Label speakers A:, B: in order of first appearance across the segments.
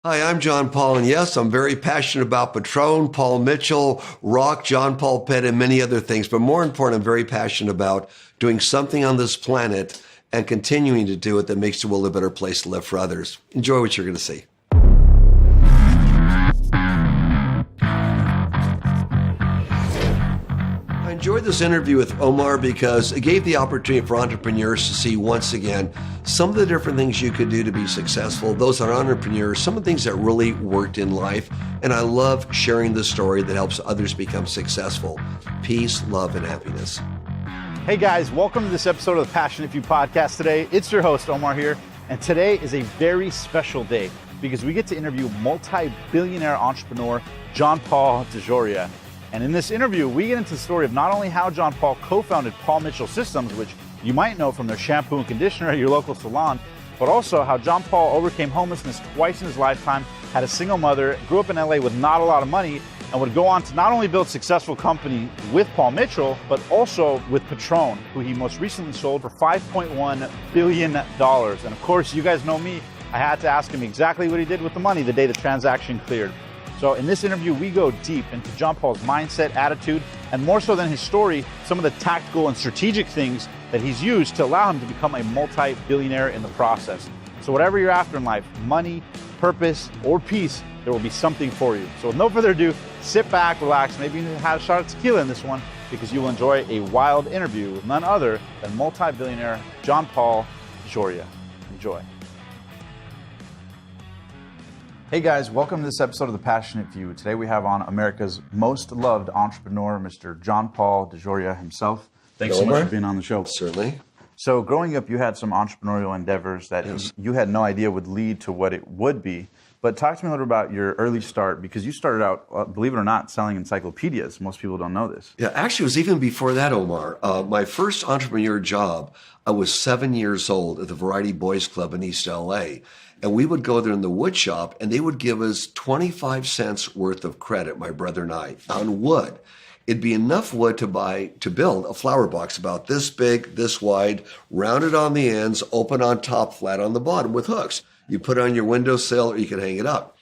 A: Hi, I'm John Paul, and yes, I'm very passionate about Patron, Paul Mitchell, rock, John Paul Pett, and many other things. But more important, I'm very passionate about doing something on this planet and continuing to do it that makes the world a better place to live for others. Enjoy what you're going to see. I enjoyed this interview with Omar because it gave the opportunity for entrepreneurs to see once again some of the different things you could do to be successful. Those that are entrepreneurs, some of the things that really worked in life. And I love sharing the story that helps others become successful. Peace, love, and happiness.
B: Hey guys, welcome to this episode of the Passionate Few podcast today. It's your host, Omar here. And today is a very special day because we get to interview multi-billionaire entrepreneur, John Paul DeJoria. And in this interview, we get into the story of not only how John Paul co-founded Paul Mitchell Systems, which you might know from their shampoo and conditioner at your local salon, but also how John Paul overcame homelessness twice in his lifetime, had a single mother, grew up in LA with not a lot of money, and would go on to not only build a successful company with Paul Mitchell, but also with Patron, who he most recently sold for $5.1 billion. And of course, you guys know me, I had to ask him exactly what he did with the money the day the transaction cleared. So in this interview, we go deep into John Paul's mindset, attitude, and more so than his story, some of the tactical and strategic things that he's used to allow him to become a multi-billionaire in the process. So whatever you're after in life, money, purpose, or peace, there will be something for you. So with no further ado, sit back, relax, maybe even have a shot of tequila in this one, because you will enjoy a wild interview with none other than multi-billionaire John Paul DeJoria. Enjoy. Hey guys, welcome to this episode of The Passionate Few. Today we have on America's most loved entrepreneur, Mr. John Paul DeJoria himself. Thanks so much for being on the show.
A: Certainly.
B: So growing up, you had some entrepreneurial endeavors that you had no idea would lead to what it would be. But talk to me a little about your early start, because you started out, believe it or not, selling encyclopedias. Most people don't know this.
A: Yeah, actually, it was even before that, Omar. My first entrepreneur job, I was 7 years old at the Variety Boys Club in East LA. And we would go there in the wood shop, and they would give us 25 cents worth of credit, my brother and I, on wood. It'd be enough wood to build a flower box about this big, this wide, rounded on the ends, open on top, flat on the bottom with hooks. You put it on your windowsill or you can hang it up.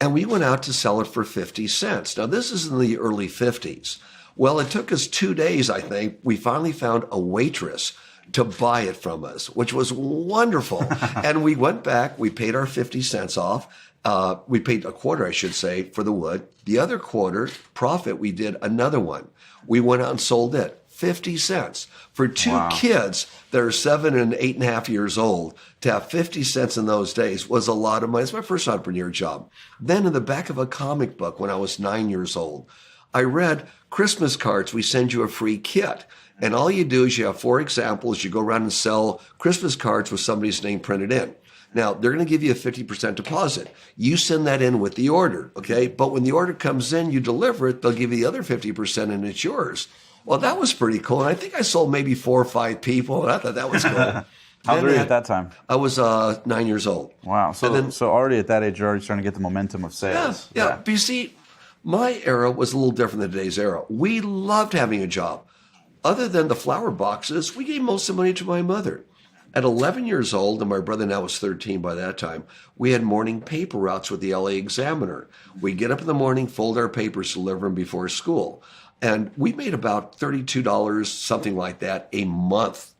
A: And we went out to sell it for 50 cents. Now, this is in the early 50s. Well, it took us 2 days, I think. We finally found a waitress to buy it from us, which was wonderful. And we went back, we paid our 50 cents off. We paid a quarter, I should say, for the wood. The other quarter profit, we did another one. We went out and sold it, 50 cents. For two kids that are 7 and 8.5 years old, to have 50 cents in those days was a lot of money. It's my first entrepreneur job. Then in the back of a comic book when I was 9 years old, I read Christmas cards, we send you a free kit. And all you do is you have 4 examples. You go around and sell Christmas cards with somebody's name printed in. Now, they're going to give you a 50% deposit. You send that in with the order, okay? But when the order comes in, you deliver it, they'll give you the other 50% and it's yours. Well, that was pretty cool. And I think I sold maybe 4 or 5 people, and I thought that was cool.
B: How old were you at that time?
A: I was 9 years old.
B: Wow. So already at that age, you're already starting to get the momentum of sales.
A: Yeah. But you see, my era was a little different than today's era. We loved having a job. Other than the flower boxes, we gave most of the money to my mother. At 11 years old, and my brother now was 13 by that time, we had morning paper routes with the LA Examiner. We'd get up in the morning, fold our papers, deliver them before school. And we made about $32, something like that, a month.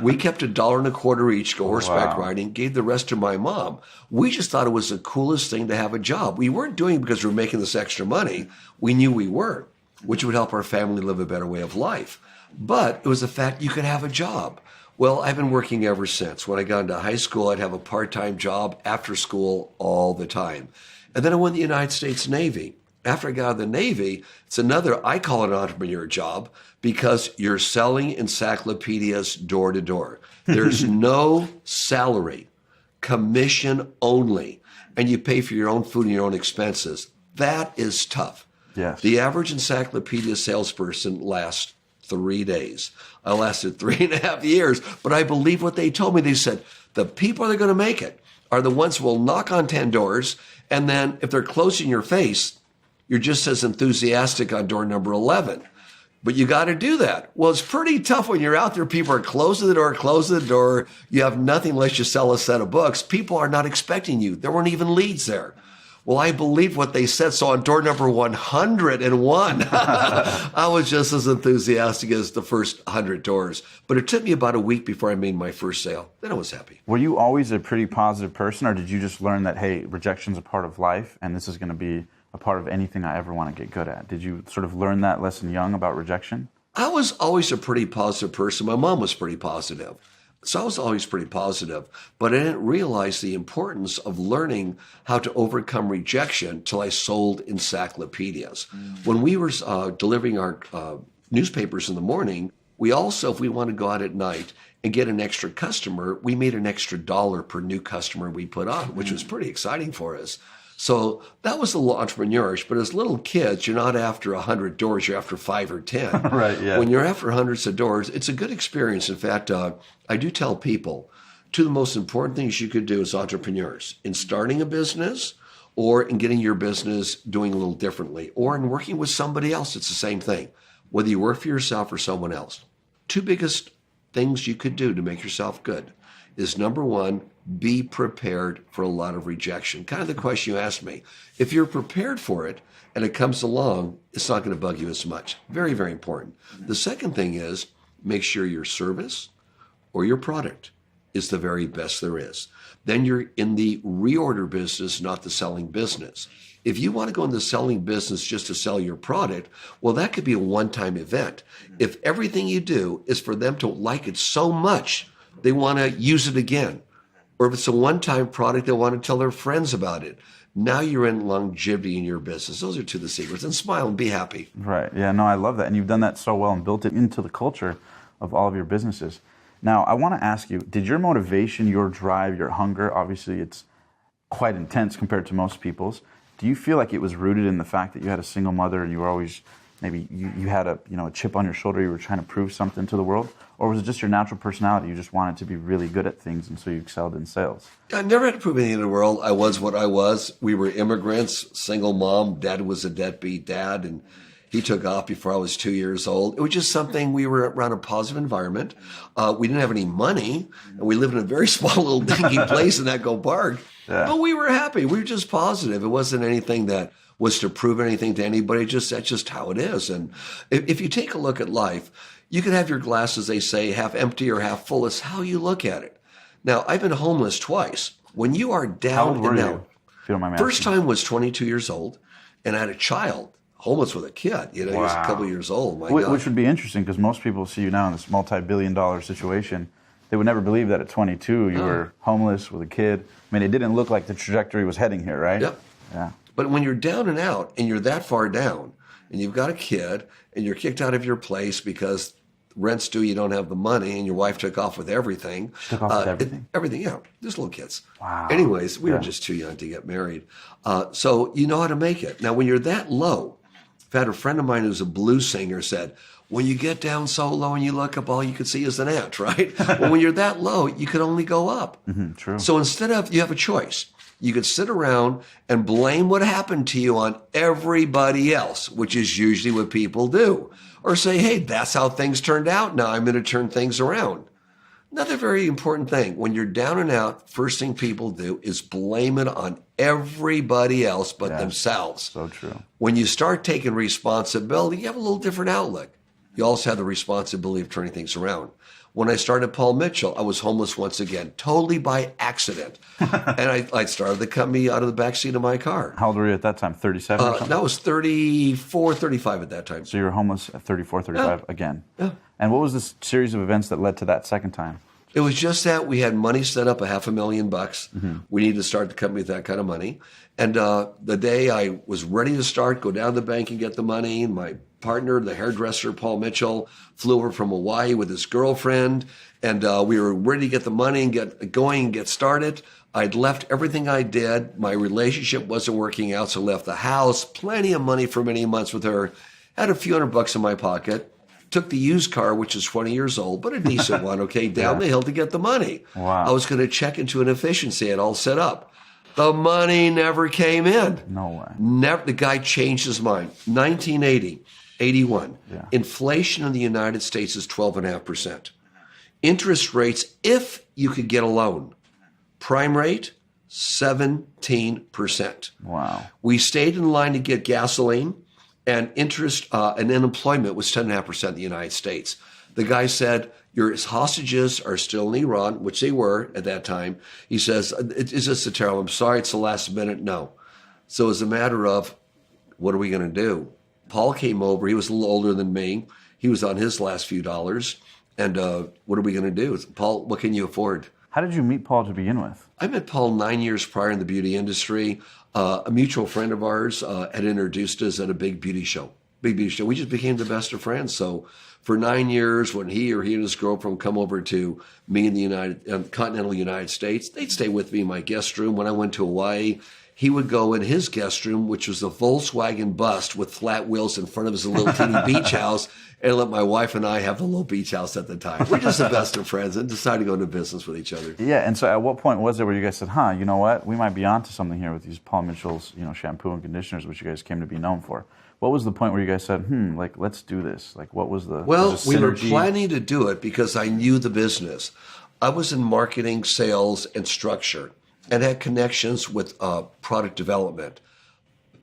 A: We kept $1.25 each, go horseback riding, gave the rest to my mom. We just thought it was the coolest thing to have a job. We weren't doing it because we were making this extra money. We knew we were, which would help our family live a better way of life. But it was the fact you could have a job. Well, I've been working ever since. When I got into high school, I'd have a part-time job after school all the time. And then I went to the United States Navy. After I got out of the Navy, it's another, I call it an entrepreneur job, because you're selling encyclopedias door to door. There's no salary, commission only, and you pay for your own food and your own expenses. That is tough.
B: Yes.
A: The average encyclopedia salesperson lasts 3 days. I lasted 3.5 years, but I believe what they told me. They said, the people that are going to make it are the ones who will knock on 10 doors, and then if they're closed in your face, you're just as enthusiastic on door number 11. But you got to do that. Well, it's pretty tough when you're out there. People are closing the door. You have nothing unless you sell a set of books. People are not expecting you. There weren't even leads there. Well, I believed what they said. So on door number 101, I was just as enthusiastic as the first 100 doors. But it took me about a week before I made my first sale. Then I was happy.
B: Were you always a pretty positive person, or did you just learn that, hey, rejection's a part of life and this is going to be a part of anything I ever want to get good at? Did you sort of learn that lesson young about rejection?
A: I was always a pretty positive person. My mom was pretty positive. So I was always pretty positive, but I didn't realize the importance of learning how to overcome rejection till I sold encyclopedias. When we were delivering our newspapers in the morning, we also, if we want to go out at night and get an extra customer, we made an extra $1 per new customer we put on, which was pretty exciting for us. So that was a little entrepreneurish, but as little kids, you're not after 100 doors, you're after 5 or 10.
B: Right, yeah.
A: When you're after hundreds of doors, it's a good experience. In fact, I do tell people, two of the most important things you could do as entrepreneurs, in starting a business or in getting your business doing a little differently, or in working with somebody else, it's the same thing. Whether you work for yourself or someone else. Two biggest things you could do to make yourself good is, number one, be prepared for a lot of rejection. Kind of the question you asked me. If you're prepared for it and it comes along, it's not going to bug you as much. Very, very important. The second thing is, make sure your service or your product is the very best there is. Then you're in the reorder business, not the selling business. If you want to go in the selling business just to sell your product, well, that could be a one-time event. If everything you do is for them to like it so much, they want to use it again. Or if it's a one-time product, they want to tell their friends about it. Now you're in longevity in your business. Those are two of the secrets. And smile and be happy.
B: Right. Yeah, no, I love that. And you've done that so well and built it into the culture of all of your businesses. Now, I want to ask you, did your motivation, your drive, your hunger, obviously it's quite intense compared to most people's, do you feel like it was rooted in the fact that you had a single mother and you were always, maybe you had a chip on your shoulder, you were trying to prove something to the world? Or was it just your natural personality? You just wanted to be really good at things, and so you excelled in sales?
A: I never had to prove anything in the world. I was what I was. We were immigrants, single mom. Dad was a deadbeat dad, and he took off before I was 2 years old. It was just something, we were around a positive environment. We didn't have any money, and we lived in a very small little dingy place in Echo Park. Yeah. But we were happy. We were just positive. It wasn't anything that was to prove anything to anybody. That's just how it is. And if you take a look at life, you can have your glass, as they say, half empty or half full. It's how you look at it. Now, I've been homeless twice. When you are down and out, first time was 22 years old, and I had a child, homeless with a kid. He was a couple years old. My God.
B: Which would be interesting, because most people see you now in this multi-billion-dollar situation. They would never believe that at 22 you were homeless with a kid. I mean, it didn't look like the trajectory was heading here, right?
A: Yep.
B: Yeah.
A: But when you're down and out, and you're that far down, and you've got a kid, and you're kicked out of your place because rent's due, you don't have the money, and your wife took off with everything.
B: Took off with everything?
A: Everything, yeah. Just little kids.
B: Wow.
A: Anyways, we were just too young to get married. So you know how to make it. Now, when you're that low, I've had a friend of mine who's a blues singer said, when you get down so low and you look up, all you can see is an ant, right? Well, when you're that low, you can only go up.
B: True.
A: So instead of, you have a choice. You could sit around and blame what happened to you on everybody else, which is usually what people do. Or say, hey, that's how things turned out. Now I'm going to turn things around. Another very important thing, when you're down and out, first thing people do is blame it on everybody else but themselves.
B: So true.
A: When you start taking responsibility, you have a little different outlook. You also have the responsibility of turning things around. When I started Paul Mitchell, I was homeless once again, totally by accident. And I started the company out of the backseat of my car.
B: How old were you at that time, 37 or something?
A: That was 34, 35 at that time.
B: So you were homeless at 34, 35 again. Yeah. And what was this series of events that led to that second time?
A: It was just that we had money set up, $500,000. We needed to start the company with that kind of money. And the day I was ready to start, go down to the bank and get the money, and my partner, the hairdresser, Paul Mitchell, flew over from Hawaii with his girlfriend, and we were ready to get the money and get going and get started. I'd left everything I did. My relationship wasn't working out, so I left the house, plenty of money for many months with her, had a few $100 in my pocket, took the used car, which is 20 years old, but a decent one, okay, down the hill to get the money.
B: Wow.
A: I was going to check into an efficiency. I had all set up. The money never came in.
B: No way.
A: Never. The guy changed his mind. 1980. 81.
B: Yeah.
A: Inflation in the United States is 12.5%. Interest rates, if you could get a loan, prime rate, 17%.
B: Wow.
A: We stayed in line to get gasoline, and interest and unemployment was 10.5% in the United States. The guy said, your hostages are still in Iran, which they were at that time. He says, is this a terrible? I'm sorry, it's the last minute. No. So it's a matter of, what are we going to do? Paul came over. He was a little older than me. He was on his last few dollars. And what are we going to do? Paul, what can you afford?
B: How did you meet Paul to begin with?
A: I met Paul 9 years prior in the beauty industry. A mutual friend of ours had introduced us at a big beauty show. We just became the best of friends. So for 9 years, when he and his girlfriend come over to me in the continental United States, they'd stay with me in my guest room. When I went to Hawaii, he would go in his guest room, which was a Volkswagen bus with flat wheels in front of his little teeny beach house, and let my wife and I have the little beach house at the time. We're just the best of friends and decided to go into business with each other.
B: Yeah, and so at what point was it where you guys said, you know what, we might be onto something here with these Paul Mitchell's, shampoo and conditioners, which you guys came to be known for? What was the point where you guys said, let's do this? Like, what was the
A: Well, we were planning to do it because I knew the business. I was in marketing, sales, and structure, and had connections with product development.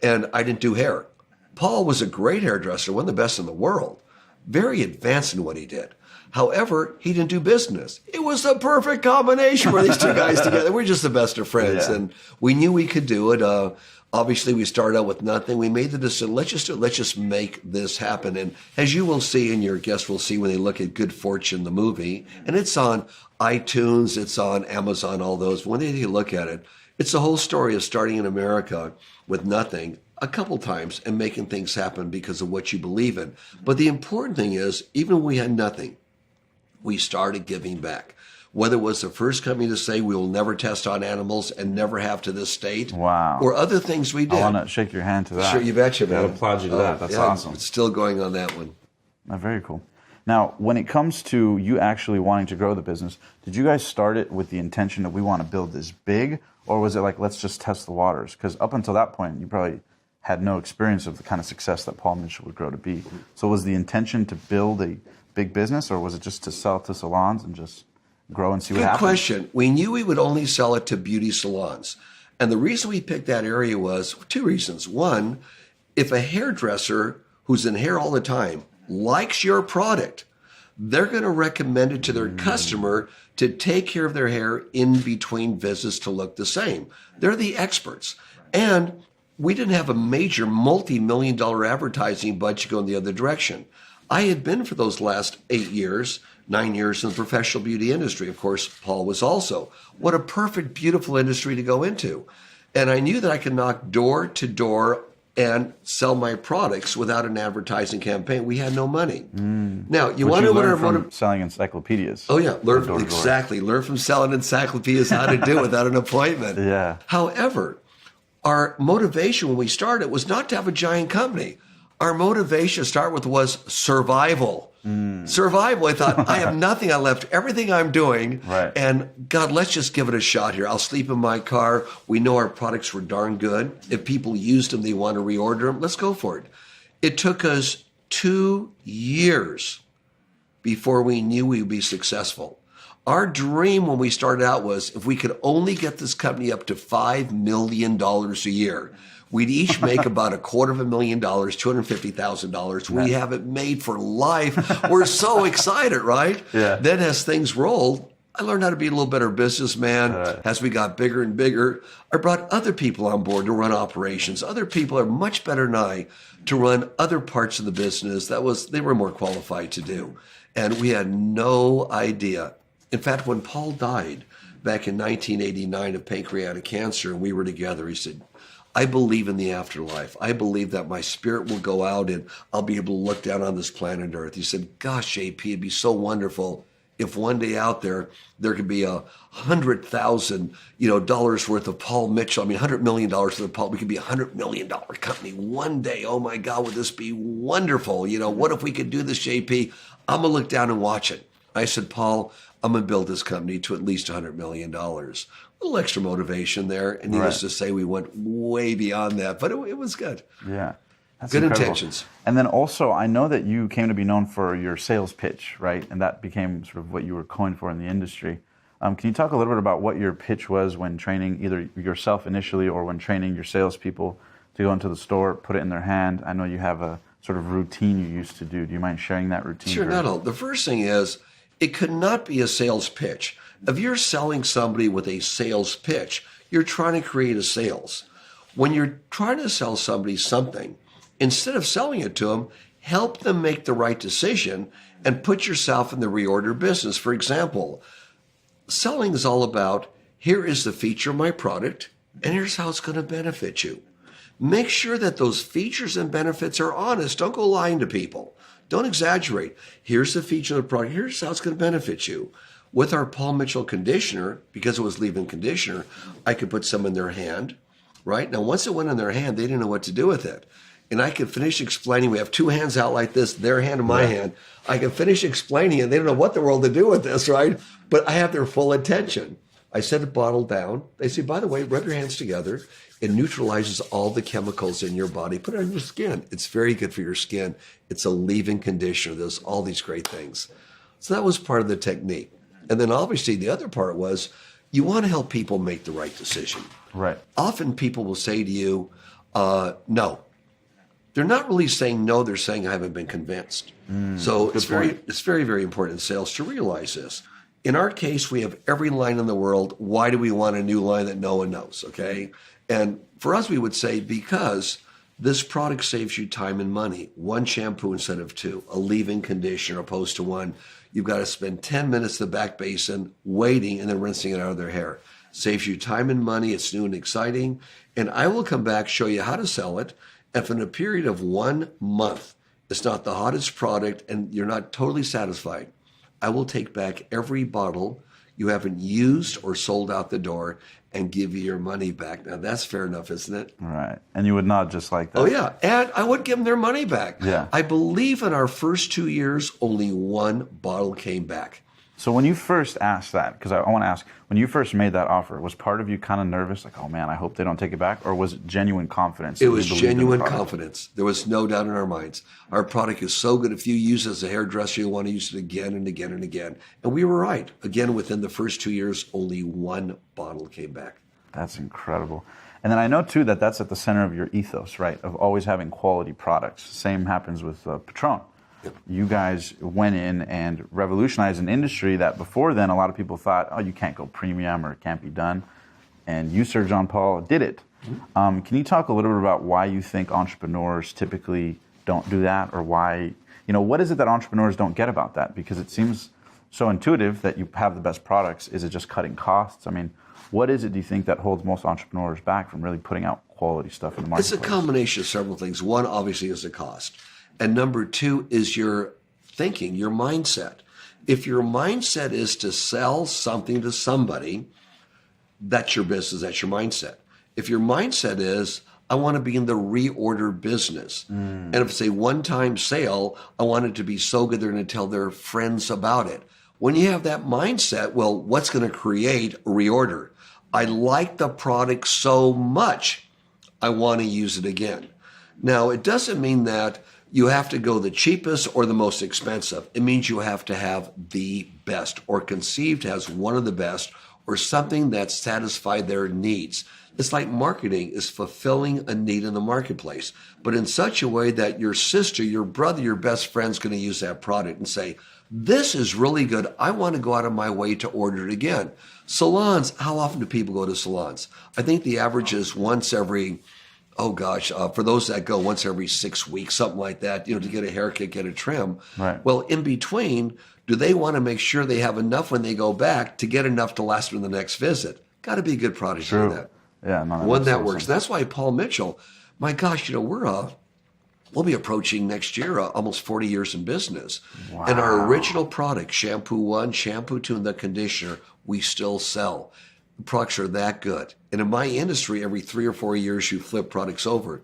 A: And I didn't do hair. Paul was a great hairdresser, one of the best in the world, very advanced in what he did. However, he didn't do business. It was the perfect combination for these two guys together. We're just the best of friends, and we knew we could do it. Obviously, we started out with nothing. We made the decision, let's just make this happen. And as you will see, and your guests will see when they look at Good Fortune, the movie, and it's on iTunes, it's on Amazon, all those. When they look at it, it's the whole story of starting in America with nothing a couple times and making things happen because of what you believe in. But the important thing is, even when we had nothing, we started giving back. Whether it was the first company to say we will never test on animals and never have to this state,
B: wow,
A: or other things we did.
B: I want to shake your hand to that.
A: Sure, you betcha, man.
B: I applaud you to that. That's awesome.
A: It's still going on that one.
B: Very cool. Now, when it comes to you actually wanting to grow the business, did you guys start it with the intention that we want to build this big, or was it like, let's just test the waters? Because up until that point, you probably had no experience of the kind of success that Paul Mitchell would grow to be. So was the intention to build a big business, or was it just to sell to salons and just grow and see what happens?
A: Good question. We knew we would only sell it to beauty salons. And the reason we picked that area was two reasons. One, if a hairdresser who's in hair all the time likes your product, they're going to recommend it to their customer to take care of their hair in between visits to look the same. They're the experts. And we didn't have a major multi-million-dollar advertising budget going the other direction. I had been for those last 9 years in the professional beauty industry. Of course, Paul was also. What a perfect, beautiful industry to go into. And I knew that I could knock door to door and sell my products without an advertising campaign. We had no money. Now, you want to know what
B: selling encyclopedias.
A: Oh yeah, learn from selling encyclopedias how to do it without an appointment.
B: Yeah.
A: However, our motivation when we started was not to have a giant company. Our motivation to start with was survival. Survival. I thought, I have nothing. I left everything I'm doing.
B: Right.
A: And God, let's just give it a shot here. I'll sleep in my car. We know our products were darn good. If people used them, they want to reorder them. Let's go for it. It took us 2 years before we knew we would be successful. Our dream when we started out was if we could only get this company up to $5 million a year, we'd each make about $250,000, $250,000. We have it made for life. We're so excited, right?
B: Yeah.
A: Then as things rolled, I learned how to be a little better businessman. As we got bigger and bigger, I brought other people on board to run operations. Other people are much better than I to run other parts of the business they were more qualified to do. And we had no idea. In fact, when Paul died back in 1989 of pancreatic cancer and we were together, he said, I believe in the afterlife. I believe that my spirit will go out and I'll be able to look down on this planet Earth. He said, gosh, JP, it'd be so wonderful if one day out there could be $100,000, dollars worth of Paul Mitchell. $100 million worth of Paul. We could be $100 million company one day. Oh my God, would this be wonderful? What if we could do this, JP? I'm going to look down and watch it. I said, Paul, I'm going to build this company to at least $100 million. A little extra motivation there. And needless to say, we went way beyond that, but it was good.
B: Yeah.
A: Good
B: incredible.
A: intentions.
B: And then also, I know that you came to be known for your sales pitch, right? And that became sort of what you were coined for in the industry. Can you talk a little bit about what your pitch was when training either yourself initially or when training your salespeople to go into the store, put it in their hand? I know you have a sort of routine you used to do. Do you mind sharing that routine?
A: Sure, not all. The first thing is, it could not be a sales pitch. If you're selling somebody with a sales pitch, you're trying to create a sales. When you're trying to sell somebody something, instead of selling it to them, help them make the right decision and put yourself in the reorder business. For example, selling is all about, here is the feature of my product, and here's how it's going to benefit you. Make sure that those features and benefits are honest. Don't go lying to people. Don't exaggerate. Here's the feature of the product. Here's how it's going to benefit you. With our Paul Mitchell conditioner, because it was leave-in conditioner, I could put some in their hand, right? Now, once it went in their hand, they didn't know what to do with it. And I could finish explaining. We have two hands out like this, their hand and my hand. I can finish explaining it. They don't know what the world to do with this, right? But I have their full attention. I set the bottle down. They say, by the way, rub your hands together. It neutralizes all the chemicals in your body. Put it on your skin. It's very good for your skin. It's a leave-in conditioner. There's all these great things. So that was part of the technique. And then obviously the other part was you want to help people make the right decision.
B: Right.
A: Often people will say to you, no. They're not really saying no, they're saying I haven't been convinced. So it's very, very important in sales to realize this. In our case, we have every line in the world. Why do we want a new line that no one knows, okay? And for us, we would say because this product saves you time and money. One shampoo instead of two, a leave-in conditioner opposed to one. You've got to spend 10 minutes in the back basin waiting and then rinsing it out of their hair. Saves you time and money. It's new and exciting. And I will come back, show you how to sell it. If in a period of 1 month, it's not the hottest product and you're not totally satisfied, I will take back every bottle you haven't used or sold out the door and give you your money back. Now, that's fair enough, isn't it?
B: Right. And you would not just like that.
A: Oh, yeah. And I would give them their money back.
B: Yeah.
A: I believe in our first 2 years, only one bottle came back.
B: So when you first asked that, because I want to ask, when you first made that offer, was part of you kind of nervous, like, oh man, I hope they don't take it back? Or was it genuine confidence?
A: It was genuine confidence. There was no doubt in our minds. Our product is so good. If you use it as a hairdresser, you want to use it again and again and again. And we were right. Again, within the first 2 years, only one bottle came back.
B: That's incredible. And then I know, too, that that's at the center of your ethos, right, of always having quality products. Same happens with Patron.
A: Yep.
B: You guys went in and revolutionized an industry that before then a lot of people thought, oh, you can't go premium or it can't be done. And you, Sir John Paul, did it. Mm-hmm. Can you talk a little bit about why you think entrepreneurs typically don't do that, or why, what is it that entrepreneurs don't get about that? Because it seems so intuitive that you have the best products. Is it just cutting costs? I mean, what is it, do you think, that holds most entrepreneurs back from really putting out quality stuff in the marketplace?
A: It's a combination of several things. One, obviously, is the cost. And number two is your thinking, your mindset. If your mindset is to sell something to somebody, that's your business, that's your mindset. If your mindset is, I want to be in the reorder business. And if it's a one-time sale, I want it to be so good they're going to tell their friends about it. When you have that mindset, well, what's going to create a reorder? I like the product so much, I want to use it again. Now, it doesn't mean that you have to go the cheapest or the most expensive. It means you have to have the best, or conceived as one of the best, or something that satisfies their needs. It's like marketing is fulfilling a need in the marketplace, but in such a way that your sister, your brother, your best friend's going to use that product and say, this is really good. I want to go out of my way to order it again. Salons, how often do people go to salons? I think the average is once every, for those that go once every 6 weeks, something like that, to get a haircut, get a trim.
B: Right.
A: Well, in between, do they want to make sure they have enough when they go back to get enough to last them the next visit? Got to be a good product to do that.
B: Yeah, no,
A: one that works. That's why Paul Mitchell, my gosh, we'll be approaching next year almost 40 years in business.
B: Wow.
A: And our original product, Shampoo 1, Shampoo 2, and the conditioner, we still sell. The products are that good. And in my industry, every 3 or 4 years, you flip products over.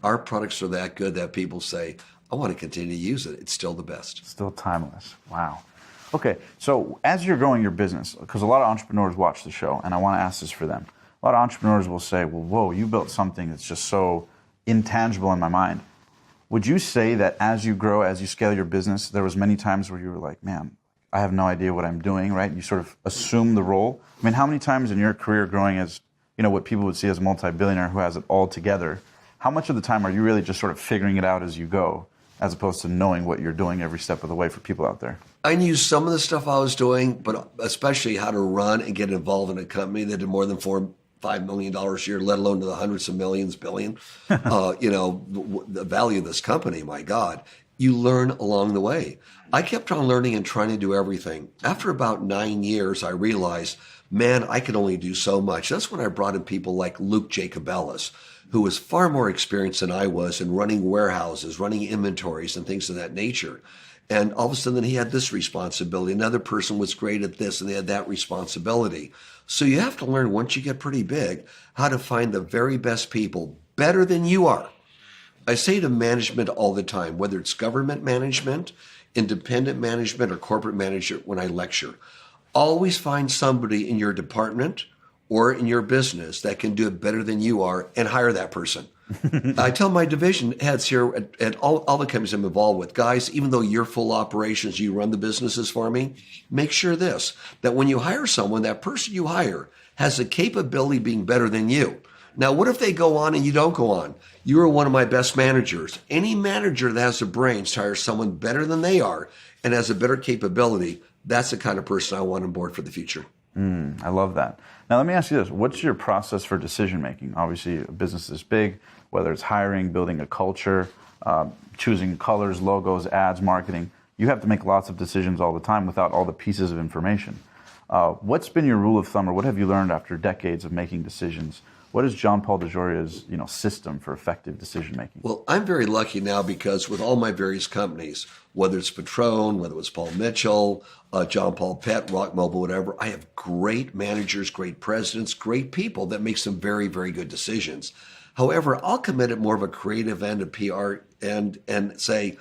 A: Our products are that good that people say, I want to continue to use it. It's still the best.
B: Still timeless. Wow. Okay, so as you're growing your business, because a lot of entrepreneurs watch the show, and I want to ask this for them. A lot of entrepreneurs will say, well, whoa, you built something that's just so intangible in my mind. Would you say that as you grow, as you scale your business, there was many times where you were like, man, I have no idea what I'm doing, right? You sort of assume the role. I mean, how many times in your career growing as, what people would see as a multi-billionaire who has it all together, how much of the time are you really just sort of figuring it out as you go, as opposed to knowing what you're doing every step of the way for people out there?
A: I knew some of the stuff I was doing, but especially how to run and get involved in a company that did more than $5 million a year, let alone to the hundreds of millions, billion. The value of this company, my God, you learn along the way. I kept on learning and trying to do everything. After about 9 years, I realized, man, I could only do so much. That's when I brought in people like Luke Jacobellis, who was far more experienced than I was in running warehouses, running inventories and things of that nature. And all of a sudden he had this responsibility. Another person was great at this and they had that responsibility. So you have to learn, once you get pretty big, how to find the very best people, better than you are. I say to management all the time, whether it's government management, independent management, or corporate management, when I lecture, always find somebody in your department or in your business that can do it better than you are and hire that person. I tell my division heads here at all the companies I'm involved with, guys, even though you're full operations, you run the businesses for me, make sure that when you hire someone, that person you hire has the capability of being better than you. Now, what if they go on and you don't go on? You are one of my best managers. Any manager that has the brains to hire someone better than they are and has a better capability, that's the kind of person I want on board for the future.
B: I love that. Now, let me ask you this. What's your process for decision making? Obviously, a business is big, whether it's hiring, building a culture, choosing colors, logos, ads, marketing. You have to make lots of decisions all the time without all the pieces of information. What's been your rule of thumb, or what have you learned after decades of making decisions? What is John Paul DeJoria's system for effective decision making?
A: Well, I'm very lucky now because with all my various companies, whether it's Patron, whether it's Paul Mitchell, John Paul Pet, Rock Mobile, whatever, I have great managers, great presidents, great people that make some very, very good decisions. However, I'll commit at more of a creative end of PR and say,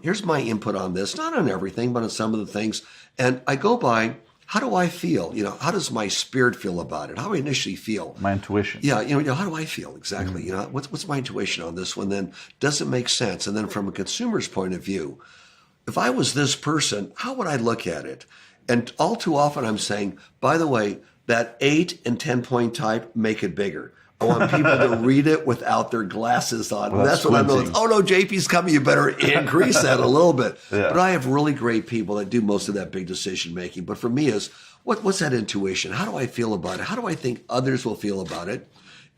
A: here's my input on this, not on everything, but on some of the things. And I go by, how do I feel? How does my spirit feel about it? How do I initially feel?
B: My intuition.
A: Yeah, how do I feel exactly? Mm-hmm. What's my intuition on this one? Then does it make sense? And then from a consumer's point of view, if I was this person, how would I look at it? And all too often I'm saying, by the way, that 8 and 10 point type, make it bigger. I want people to read it without their glasses on.
B: Well,
A: that's what I'm doing. Oh, no, JP's coming. You better increase that a little bit.
B: Yeah.
A: But I have really great people that do most of that big decision making. But for me is, what's that intuition? How do I feel about it? How do I think others will feel about it?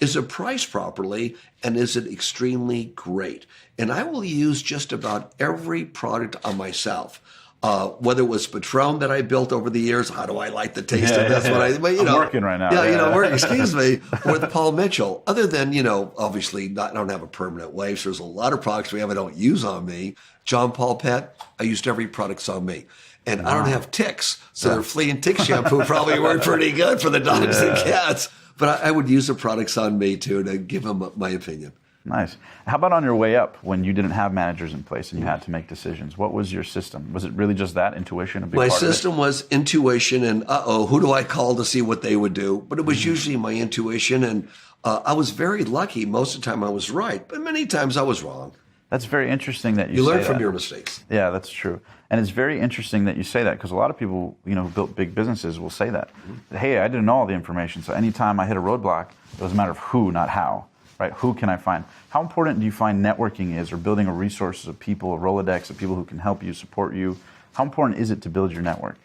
A: Is it priced properly? And is it extremely great? And I will use just about every product on myself. Whether it was Patron that I built over the years, how do I like the taste of this?
B: I'm working right now.
A: Excuse me, with Paul Mitchell. Other than, obviously I don't have a permanent wave, so there's a lot of products I don't use on me. John Paul Pet, I used every product on me. And I don't have ticks, so their flea and tick shampoo probably worked pretty good for the dogs and cats. But I would use the products on me too to give them my opinion.
B: Nice. How about on your way up when you didn't have managers in place and you had to make decisions? What was your system? Was it really just that, intuition?
A: My system was intuition and, who do I call to see what they would do? But it was usually my intuition. And I was very lucky. Most of the time I was right, but many times I was wrong.
B: That's very interesting that
A: you learn from your mistakes.
B: Yeah, that's true. And it's very interesting that you say that because a lot of people, who built big businesses will say that. Mm-hmm. Hey, I didn't know all the information. So anytime I hit a roadblock, it was a matter of who, not how. Right? Who can I find? How important do you find networking is, or building a resources of people, a Rolodex of people who can help you, support you? How important is it to build your network?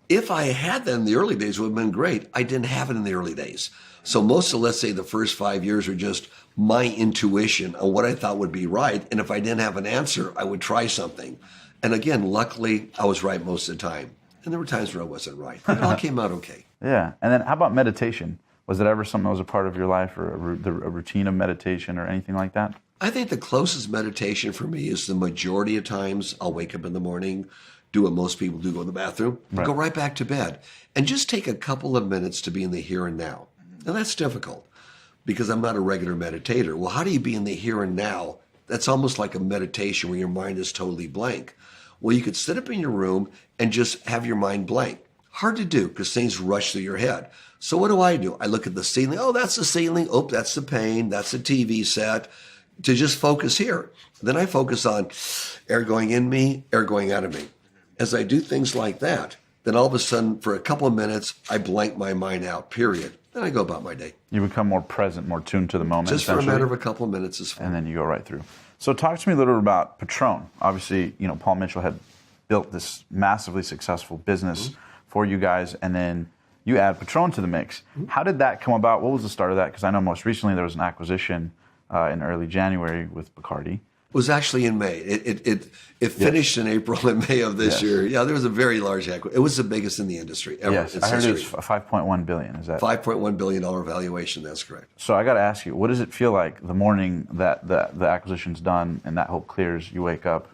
A: If I had that in the early days, it would have been great. I didn't have it in the early days. So most of, let's say, the first 5 years were just my intuition on what I thought would be right. And if I didn't have an answer, I would try something. And again, luckily, I was right most of the time. And there were times where I wasn't right. It all came out okay.
B: Yeah. And then how about meditation? Was it ever something that was a part of your life, or a routine of meditation or anything like that?
A: I think the closest meditation for me is the majority of times I'll wake up in the morning, do what most people do, go to the bathroom, go right back to bed, and just take a couple of minutes to be in the here and now. Now, that's difficult because I'm not a regular meditator. Well, how do you be in the here and now? That's almost like a meditation where your mind is totally blank. Well, you could sit up in your room and just have your mind blank. Hard to do because things rush through your head. So what do? I look at the ceiling. Oh, that's the ceiling. Oh, that's the pane. That's the TV set. to just focus here. Then I focus on air going in me, air going out of me. As I do things like that, then all of a sudden, for a couple of minutes, I blank my mind out, period. Then I go about my day.
B: You become more present, more tuned to the moment.
A: Just for a matter of a couple of minutes is fine.
B: And then you go right through. So talk to me a little bit about Patron. Obviously, Paul Mitchell had built this massively successful business for you guys, and then you add Patron to the mix. How did that come about? What was the start of that? Because I know most recently there was an acquisition in early January with Bacardi.
A: It was actually in May. It finished in April and May of this year. Yeah, there was a very large acquisition. It was the biggest in the industry ever.
B: Yes, I heard it was $5.1 billion. Is that
A: $5.1 billion valuation? That's correct.
B: So I got to ask you, what does it feel like the morning that the acquisition's done and that hope clears? You wake up,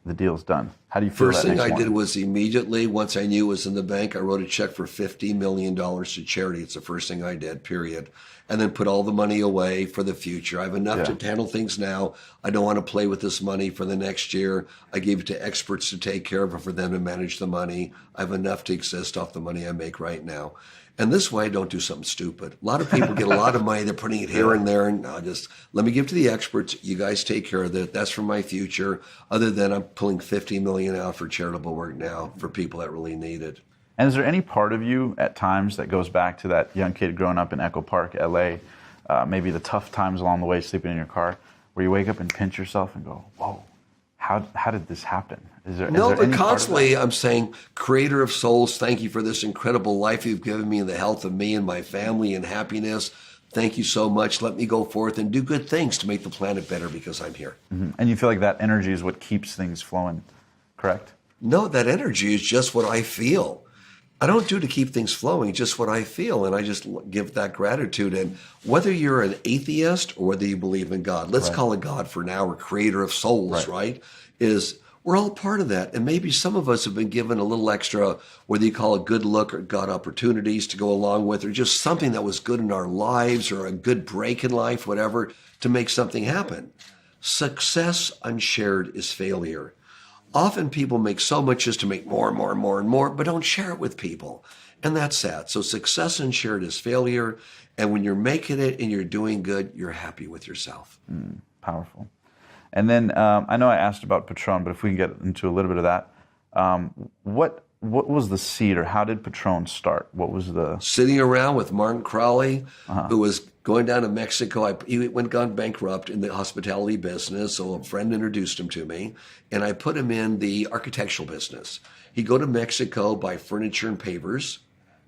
B: the deal's done. How do you feel?
A: First thing I did was immediately, once I knew it was in the bank, I wrote a check for $50 million to charity. It's the first thing I did, period. And then put all the money away for the future. I have enough to handle things now. I don't want to play with this money for the next year. I gave it to experts to take care of it, for them to manage the money. I have enough to exist off the money I make right now. And this way, I don't do something stupid. A lot of people get a lot of money. They're putting it here and there. And I'll just, let me give it to the experts. You guys take care of it. That's for my future. Other than I'm pulling $50 million out for charitable work now for people that really need it.
B: And is there any part of you at times that goes back to that young kid growing up in Echo Park, LA, maybe the tough times along the way, sleeping in your car, where you wake up and pinch yourself and go, whoa, how did this happen?
A: No, but constantly I'm saying, Creator of souls, thank you for this incredible life you've given me and the health of me and my family and happiness. Thank you so much. Let me go forth and do good things to make the planet better because I'm here.
B: Mm-hmm. And you feel like that energy is what keeps things flowing, correct?
A: No, that energy is just what I feel. I don't do to keep things flowing, just what I feel, and I just give that gratitude. And whether you're an atheist or whether you believe in God, let's call it God for now, or Creator of souls, right? Is we're all part of that. And maybe some of us have been given a little extra, whether you call it good luck or God opportunities to go along with, or just something that was good in our lives or a good break in life, whatever, to make something happen. Success unshared is failure. Often people make so much just to make more and more and more and more, but don't share it with people. And that's sad. So success unshared is failure. And when you're making it and you're doing good, you're happy with yourself.
B: Powerful. And then I know I asked about Patron, but if we can get into a little bit of that, what was the seed, or how did Patron start? What was the...
A: Sitting around with Martin Crowley, who was going down to Mexico. He gone bankrupt in the hospitality business, so a friend introduced him to me, and I put him in the architectural business. He'd go to Mexico, buy furniture and pavers,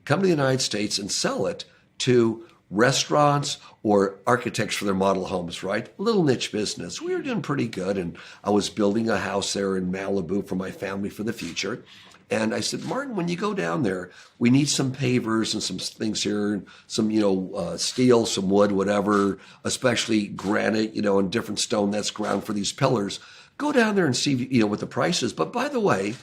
A: come to the United States and sell it to restaurants or architects for their model homes, right? A little niche business. We were doing pretty good, and I was building a house there in Malibu for my family for the future. And I said, Martin, when you go down there, we need some pavers and some things here, some, steel, some wood, whatever, especially granite, and different stone that's ground for these pillars. Go down there and see, what the price is. But by the way,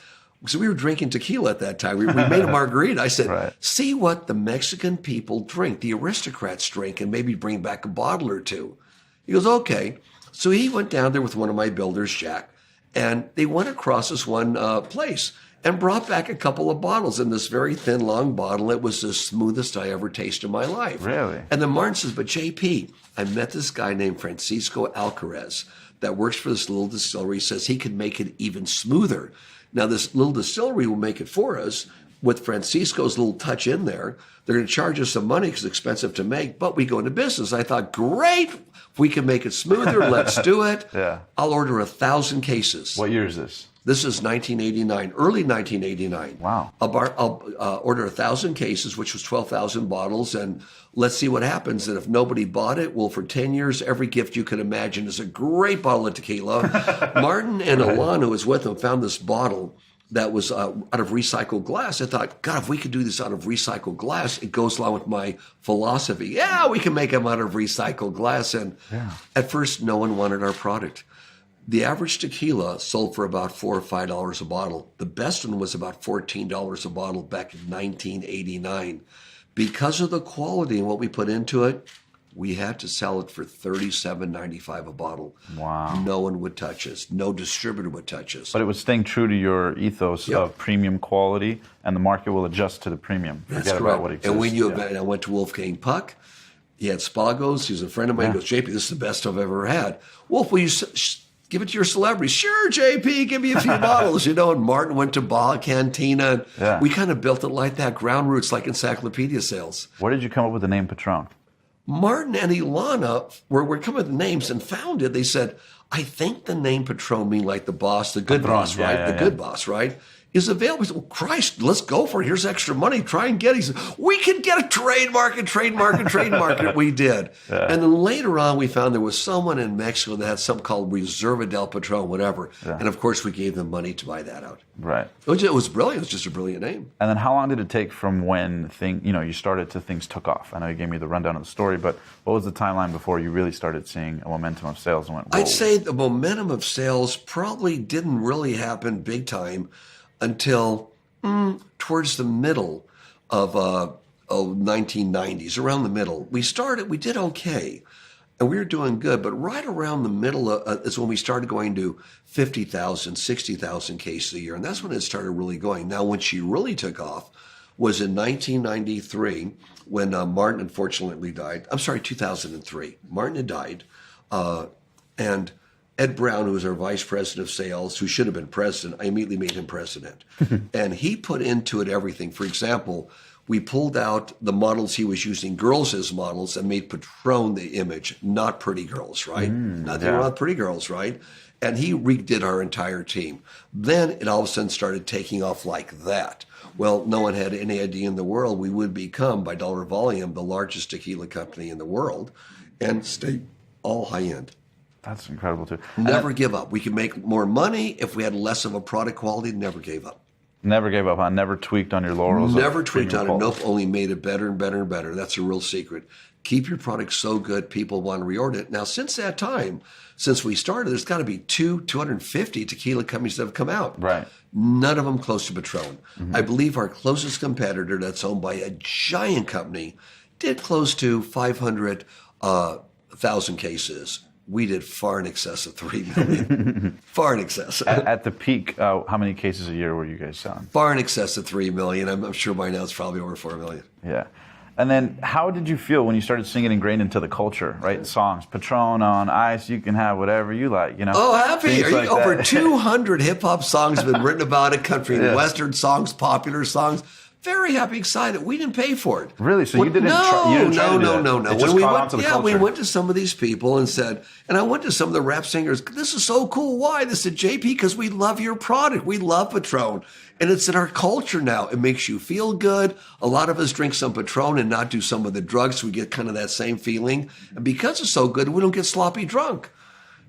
A: so we were drinking tequila at that time. We made a margarita. I said, see what the Mexican people drink, the aristocrats drink, and maybe bring back a bottle or two. He goes, okay. So he went down there with one of my builders, Jack, and they went across this one place and brought back a couple of bottles in this very thin, long bottle. It was the smoothest I ever tasted in my life.
B: Really?
A: And then Martin says, but JP, I met this guy named Francisco Alcaraz that works for this little distillery. He says he could make it even smoother. Now, this little distillery will make it for us with Francisco's little touch in there. They're going to charge us some money because it's expensive to make, but we go into business. I thought, great, if we can make it smoother, let's do it.
B: Yeah.
A: I'll order 1,000 cases.
B: What year is this?
A: This is 1989, early 1989.
B: Wow.
A: I'll order 1,000 cases, which was 12,000 bottles, and let's see what happens. And if nobody bought it, well, for 10 years, every gift you could imagine is a great bottle of tequila. Martin and Alana, who was with him, found this bottle that was out of recycled glass. I thought, God, if we could do this out of recycled glass, it goes along with my philosophy. Yeah, we can make them out of recycled glass. And at first, no one wanted our product. The average tequila sold for about $4 or $5 a bottle. The best one was about $14 a bottle back in 1989. Because of the quality and what we put into it, we had to sell it for $37.95 a bottle.
B: Wow.
A: No one would touch us. No distributor would touch us.
B: But it was staying true to your ethos of premium quality, and the market will adjust to the premium.
A: That's
B: Forget
A: correct.
B: about what exists.
A: And when I went to Wolfgang Puck, He had Spagos. He was a friend of mine. He goes, JP, this is the best I've ever had. Wolf, will you give it to your celebrities? Sure, JP, give me a few bottles, you know. And Martin went to Baja Cantina. And we kind of built it like that, ground roots, like encyclopedia sales.
B: Where did you come up with the name Patron?
A: Martin and Ilana were coming with the names and found it. They said, I think the name Patron mean like the boss, the good boss, right? The good boss, right? Is available. Said, well, Christ, let's go for it. Here's extra money. Try and get it. He said, we can get a trademark. We did. And then later on, we found there was someone in Mexico that had something called Reserva del Patron, whatever. And of course, we gave them money to buy that out.
B: Right.
A: It was brilliant. It was just a brilliant name.
B: And then how long did it take from when you started to things took off? I know you gave me the rundown of the story, but what was the timeline before you really started seeing a momentum of sales and went, whoa?
A: I'd say the momentum of sales probably didn't really happen big time until towards the middle of 1990s, around the middle. We did okay, and we were doing good, but right around the middle is when we started going to 50,000, 60,000 cases a year, and that's when it started really going. Now, when she really took off was in 1993, when Martin unfortunately died. I'm sorry, 2003. Martin had died, and Ed Brown, who was our vice president of sales, who should have been president, I immediately made him president. And he put into it everything. For example, we pulled out the models he was using, girls as models, and made Patron the image, not pretty girls, right? Nothing wrong with pretty girls, right? And he redid our entire team. Then it all of a sudden started taking off like that. Well, no one had any idea in the world we would become, by dollar volume, the largest tequila company in the world and stay all high end.
B: That's incredible, too.
A: Never give up. We could make more money if we had less of a product quality. Never gave up.
B: Never gave up on, never tweaked on your laurels.
A: Never tweaked on it. Nope, only made it better and better and better. That's a real secret. Keep your product so good, people want to reorder it. Now, since that time, since we started, there's got to be 250 tequila companies that have come out.
B: Right.
A: None of them close to Patron. I believe our closest competitor that's owned by a giant company did close to 500,000 cases. We did far in excess of 3 million. Far in excess.
B: At the peak, how many cases a year were you guys selling?
A: Far in excess of 3 million. I'm sure by now it's probably over 4 million.
B: Yeah. And then how did you feel when you started seeing it ingrained into the culture, right? Songs, Patron on ice, you can have whatever you like, you know?
A: Oh, happy. Are you
B: like
A: over 200 hip-hop songs have been written about it, country and western songs, popular songs. Very happy, excited. We didn't pay for it.
B: Really? So you didn't?
A: No.
B: It just
A: When
B: caught on to the culture.
A: we went to some of these people and said, and I went to some of the rap singers. This is so cool. Why? They said, JP, because we love your product. We love Patron, and it's in our culture now. It makes you feel good. A lot of us drink some Patron and not do some of the drugs, so we get kind of that same feeling. And because it's so good, we don't get sloppy drunk.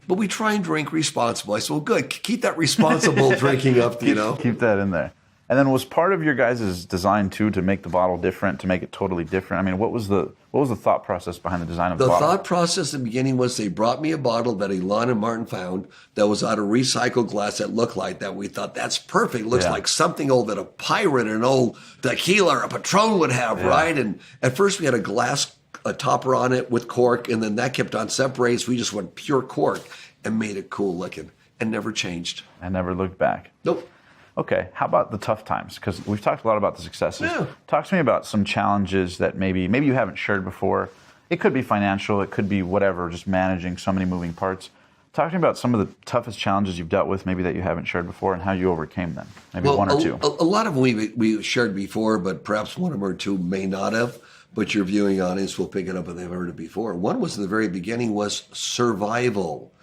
A: But we try and drink responsibly. I said, well, good. Keep that responsible drinking up, you know.
B: Keep that in there. And then was part of your guys' design too to make the bottle different, to make it totally different? I mean, what was the thought process behind the design of the bottle?
A: The thought process in the beginning was they brought me a bottle that Elon and Martin found that was out of recycled glass that looked like that. We thought, that's perfect. It looks like something old that a pirate, an old tequila or a Patron would have, right? And at first we had a topper on it with cork, and then that kept on separating. So we just went pure cork and made it cool looking and never changed.
B: And never looked back.
A: Nope.
B: Okay, how about the tough times? Because we've talked a lot about the successes.
A: Yeah.
B: Talk to me about some challenges that maybe you haven't shared before. It could be financial, it could be whatever, just managing so many moving parts. Talk to me about some of the toughest challenges you've dealt with, maybe that you haven't shared before, and how you overcame them. Maybe one or two.
A: A lot of them we shared before, but perhaps one of them or two may not have. But your viewing audience will pick it up if they've heard it before. One was in the very beginning was survival.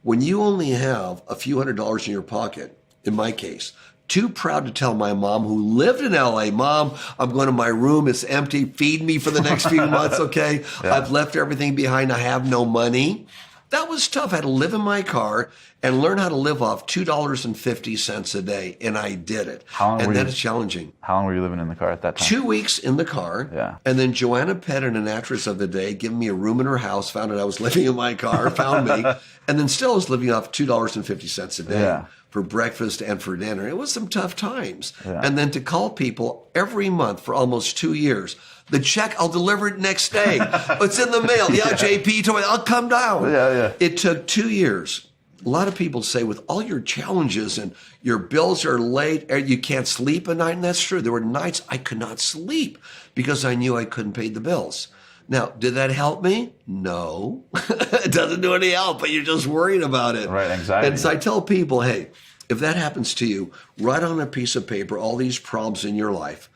A: When you only have a few $100s in your pocket, in my case, too proud to tell my mom, who lived in LA, Mom, I'm going to my room. It's empty. Feed me for the next few months, okay? Yeah. I've left everything behind. I have no money. That was tough. I had to live in my car and learn how to live off $2.50 a day, and I did it. And that is challenging.
B: How long were you living in the car at that time?
A: 2 weeks in the car.
B: Yeah.
A: And then Joanna Pettit, an actress of the day, gave me a room in her house, found out I was living in my car, found me, and then still was living off $2.50 a day for breakfast and for dinner. It was some tough times. Yeah. And then to call people every month for almost 2 years. The check, I'll deliver it next day. It's in the mail. Yeah, JP told me, I'll come down.
B: Yeah.
A: It took 2 years. A lot of people say, with all your challenges and your bills are late, you can't sleep at night. And that's true. There were nights I could not sleep because I knew I couldn't pay the bills. Now, did that help me? No. It doesn't do any help, but you're just worried about it.
B: Right, anxiety.
A: And so I tell people, hey, if that happens to you, write on a piece of paper all these problems in your life,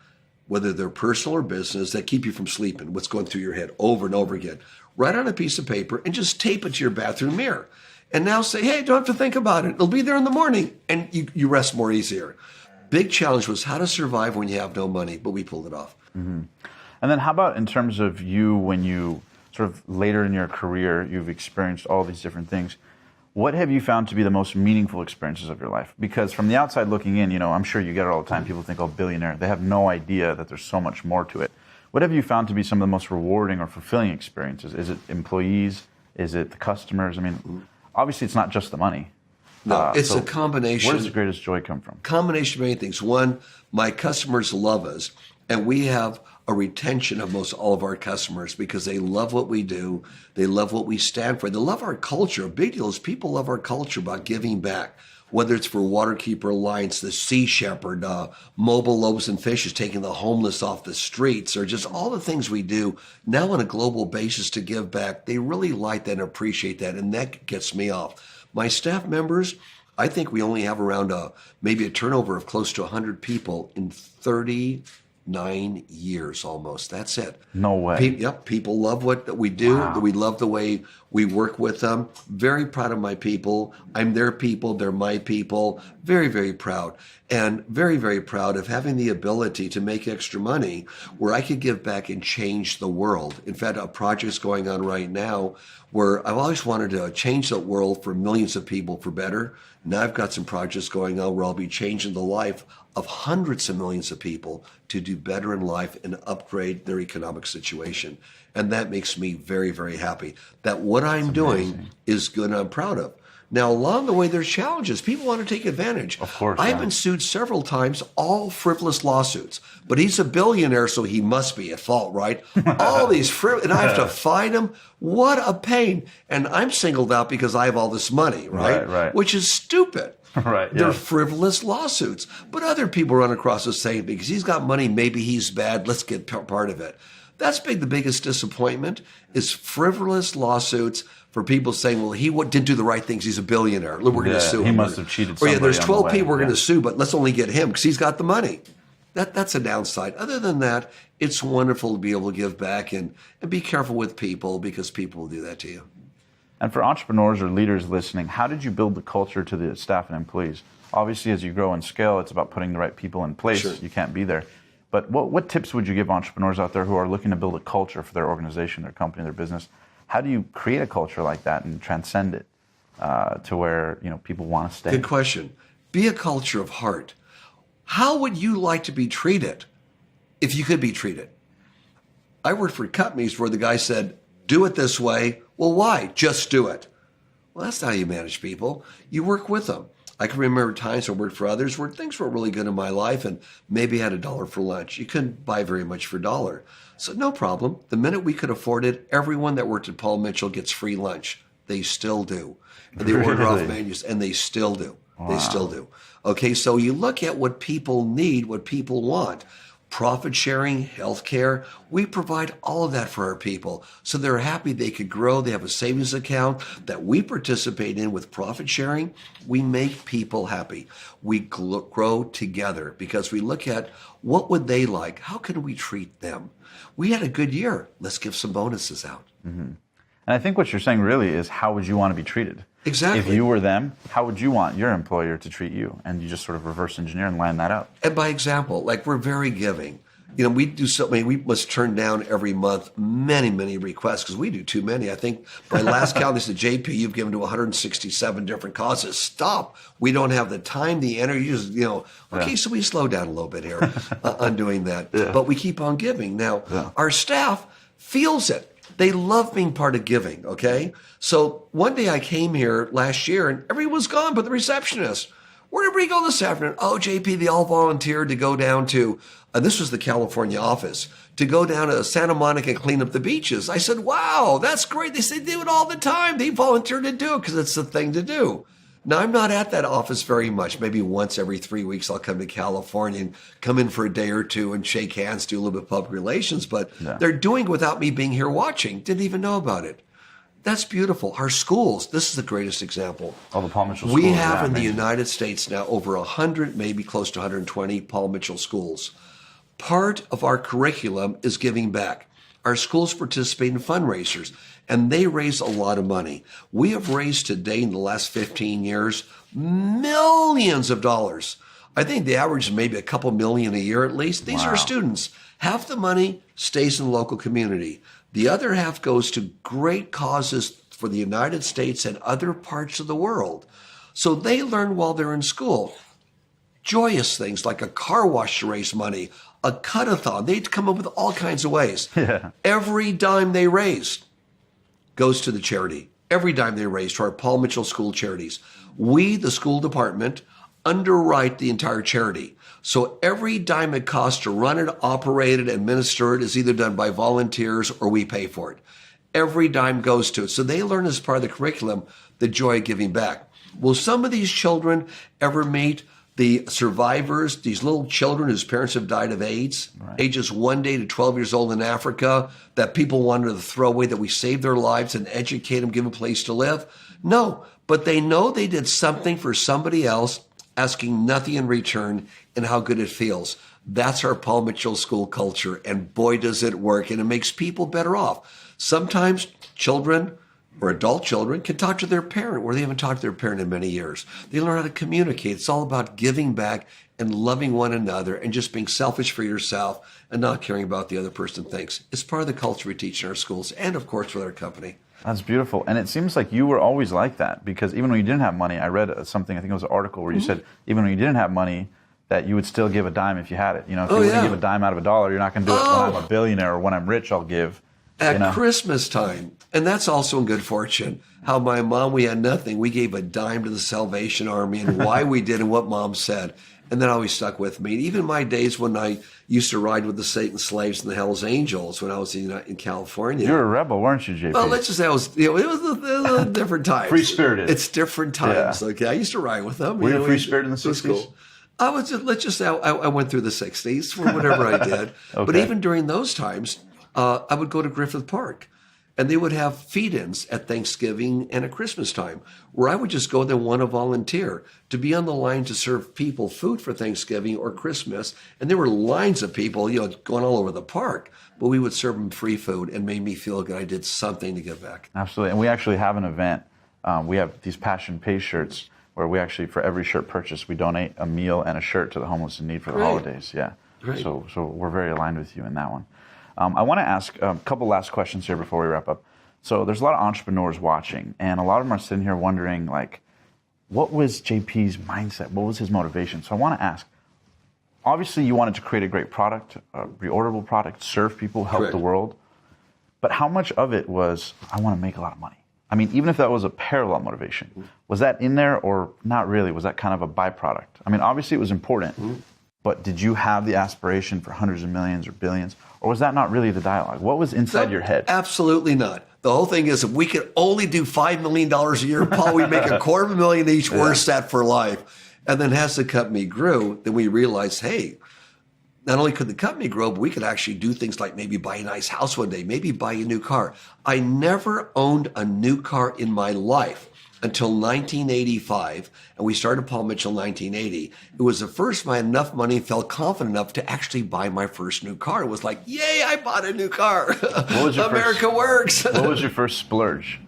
A: whether they're personal or business, that keep you from sleeping, what's going through your head over and over again. Write on a piece of paper and just tape it to your bathroom mirror. And now say, hey, don't have to think about it. It'll be there in the morning. And you rest more easier. Big challenge was how to survive when you have no money, but we pulled it off.
B: Mm-hmm. And then how about in terms of you, when you sort of later in your career, you've experienced all these different things. What have you found to be the most meaningful experiences of your life? Because from the outside looking in, I'm sure you get it all the time. People think, oh, billionaire. They have no idea that there's so much more to it. What have you found to be some of the most rewarding or fulfilling experiences? Is it employees? Is it the customers? I mean, obviously it's not just the money.
A: No, it's a combination.
B: Where does the greatest joy come from?
A: Combination of many things. One, my customers love us, and we have a retention of most all of our customers because they love what we do. They love what we stand for. They love our culture. A big deal is people love our culture about giving back, whether it's for Waterkeeper Alliance, the Sea Shepherd, Mobile Loaves and Fishes, taking the homeless off the streets, or just all the things we do now on a global basis to give back. They really like that and appreciate that, and that gets me off. My staff members, I think we only have around maybe a turnover of close to 100 people in 39 years almost. That's it.
B: No way.
A: Yep. People love what we do.
B: Wow.
A: We love the way we work with them. Very proud of my people. I'm their people. They're my people. Very, very proud. And very, very proud of having the ability to make extra money where I could give back and change the world. In fact, a project's going on right now where I've always wanted to change the world for millions of people for better. Now I've got some projects going on where I'll be changing the life of hundreds of millions of people to do better in life and upgrade their economic situation. And that makes me very, very happy that what I'm doing is good and I'm proud of. Now, along the way, there's challenges. People want to take advantage.
B: Of course.
A: I've been sued several times, all frivolous lawsuits. But he's a billionaire, so he must be at fault, right? All these and I have to fight him. What a pain. And I'm singled out because I have all this money, right?
B: Right.
A: Which is stupid.
B: Right.
A: They're frivolous lawsuits. But other people run across the same because he's got money, maybe he's bad, let's get part of it. That's the biggest disappointment is frivolous lawsuits for people saying, well, he didn't do the right things. He's a billionaire. Look, we're going to sue him.
B: He must have cheated somebody.
A: Or there's 12 people we're
B: Yeah.
A: going to sue, but let's only get him because he's got the money. That's a downside. Other than that, it's wonderful to be able to give back and be careful with people because people will do that to you.
B: And for entrepreneurs or leaders listening, how did you build the culture to the staff and employees? Obviously, as you grow and scale, it's about putting the right people in place.
A: Sure.
B: You can't be there. But what tips would you give entrepreneurs out there who are looking to build a culture for their organization, their company, their business? How do you create a culture like that and transcend it to where people want to stay?
A: Good question. Be a culture of heart. How would you like to be treated if you could be treated? I worked for companies where the guy said, do it this way. Well, why? Just do it. Well, that's not how you manage people. You work with them. I can remember times I worked for others where things were really good in my life and maybe had $1 for lunch. You couldn't buy very much for $1. So no problem. The minute we could afford it, everyone that worked at Paul Mitchell gets free lunch. They still do. And they order off menus, and they still do.
B: Wow.
A: They still do. Okay, so you look at what people need, what people want. Profit sharing, healthcare, we provide all of that for our people. So they're happy they could grow. They have a savings account that we participate in with profit sharing. We make people happy. We grow together because we look at what would they like? How can we treat them? We had a good year. Let's give some bonuses out.
B: Mm-hmm. And I think what you're saying really is how would you want to be treated?
A: Exactly.
B: If you were them, how would you want your employer to treat you? And you just sort of reverse engineer and line that up.
A: And by example, like we're very giving. We do something, we must turn down every month many, many requests because we do too many. I think by last count, they said, JP, you've given to 167 different causes. Stop. We don't have the time, the energy, okay, so we slow down a little bit here on doing that.
B: Yeah.
A: But we keep on giving. Now, our staff feels it. They love being part of giving, okay? So one day I came here last year and everyone was gone but the receptionist. Where did everybody go this afternoon? Oh, JP, they all volunteered to go down to, this was the California office, to go down to Santa Monica and clean up the beaches. I said, wow, that's great. They say they do it all the time. They volunteer to do it because it's the thing to do. Now, I'm not at that office very much. Maybe once every 3 weeks, I'll come to California and come in for a day or two and shake hands, do a little bit of public relations. But they're doing it without me being here watching. Didn't even know about it. That's beautiful. Our schools, this is the greatest example.
B: Oh, the Paul Mitchell schools.
A: We have in the United States now over 100, maybe close to 120 Paul Mitchell schools. Part of our curriculum is giving back. Our schools participate in fundraisers, and they raise a lot of money. We have raised today in the last 15 years millions of dollars. I think the average is maybe a couple million a year at least. These are students. Half the money stays in the local community. The other half goes to great causes for the United States and other parts of the world. So they learn while they're in school. Joyous things like a car wash to raise money, a cut-a-thon. They'd come up with all kinds of ways. Every dime they raised goes to the charity. Every dime they raised to our Paul Mitchell School charities. We, the school department, underwrite the entire charity. So every dime it costs to run it, operate it, administer it is either done by volunteers or we pay for it. Every dime goes to it. So they learn as part of the curriculum the joy of giving back. Will some of these children ever meet the survivors, these little children whose parents have died of AIDS, ages 1 day to 12 years old in Africa, that people wanted to throw away, that we save their lives and educate them, give them a place to live? No, but they know they did something for somebody else, asking nothing in return, and how good it feels. That's our Paul Mitchell School culture, and boy, does it work, and it makes people better off. Sometimes children or adult children can talk to their parent where they haven't talked to their parent in many years. They learn how to communicate. It's all about giving back and loving one another and just being selfish for yourself and not caring about the other person thinks. It's part of the culture we teach in our schools and, of course, with our company.
B: That's beautiful. And it seems like you were always like that, because even when you didn't have money, I read something, I think it was an article where you said even when you didn't have money, that you would still give a dime if you had it. You know, if you wouldn't give a dime out of a dollar, you're not going to do it when I'm a billionaire or when I'm rich, I'll give.
A: At Christmas time, and that's also in good fortune, how my mom, we had nothing. We gave a dime to the Salvation Army, and why we did and what Mom said. And that always stuck with me. Even my days when I used to ride with the Satan slaves and the Hell's Angels when I was in California.
B: You were a rebel, weren't you, JP?
A: Well, let's just say it was a different times.
B: Free-spirited.
A: It's different times. Yeah. Okay, I used to ride with them.
B: Were you free-spirited in the 60s?
A: Cool. I was just, let's just say I went through the 60s for whatever I did. But even during those times, I would go to Griffith Park, and they would have feed-ins at Thanksgiving and at Christmas time, where I would just go there and want to volunteer to be on the line to serve people food for Thanksgiving or Christmas. And there were lines of people, going all over the park, but we would serve them free food, and made me feel good. I did something to give back.
B: Absolutely. And we actually have an event. We have these Passion Pay shirts where we actually, for every shirt purchase, we donate a meal and a shirt to the homeless in need for the holidays. Yeah. Great. So we're very aligned with you in that one. I want to ask a couple last questions here before we wrap up. So there's a lot of entrepreneurs watching, and a lot of them are sitting here wondering, like, what was JP's mindset? What was his motivation? So I want to ask, obviously you wanted to create a great product, a reorderable product, serve people, help the world. But how much of it was, I want to make a lot of money? I mean, even if that was a parallel motivation, was that in there or not really? Was that kind of a byproduct? I mean, obviously it was important, but did you have the aspiration for hundreds of millions or billions? Or was that not really the dialogue? What was inside your head?
A: Absolutely not. The whole thing is, if we could only do $5 million a year, Paul, we'd make $250,000 each. We're set for life. And then as the company grew, then we realized, hey, not only could the company grow, but we could actually do things like maybe buy a nice house one day, maybe buy a new car. I never owned a new car in my life until 1985, and we started Paul Mitchell in 1980. It was the first time I had enough money and felt confident enough to actually buy my first new car. It was like, yay, I bought a new car. America works.
B: What was your first splurge?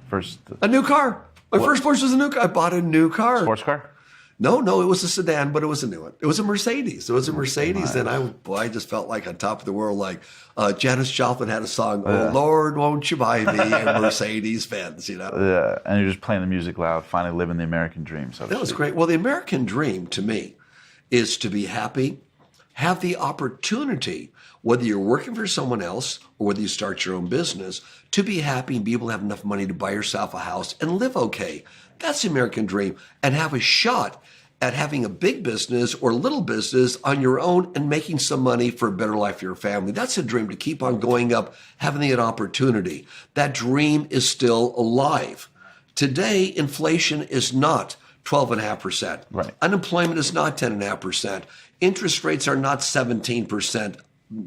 A: A new car. My first splurge was a new car. I bought a new car.
B: Sports car?
A: No, it was a sedan, but it was a new one. It was a Mercedes. And I just felt like on top of the world. Like Janis Joplin had a song, "Oh Lord, won't you buy me a Mercedes Benz?"
B: Yeah, and you're just playing the music loud, finally living the American dream. So
A: that was great. Well, the American dream to me is to be happy, have the opportunity, whether you're working for someone else or whether you start your own business, to be happy and be able to have enough money to buy yourself a house and live okay. That's the American dream, and have a shot at having a big business or little business on your own and making some money for a better life for your family. That's a dream, to keep on going up, having an opportunity. That dream is still alive. Today, inflation is not 12.5%.
B: Right.
A: Unemployment is not 10.5%. Interest rates are not 17%,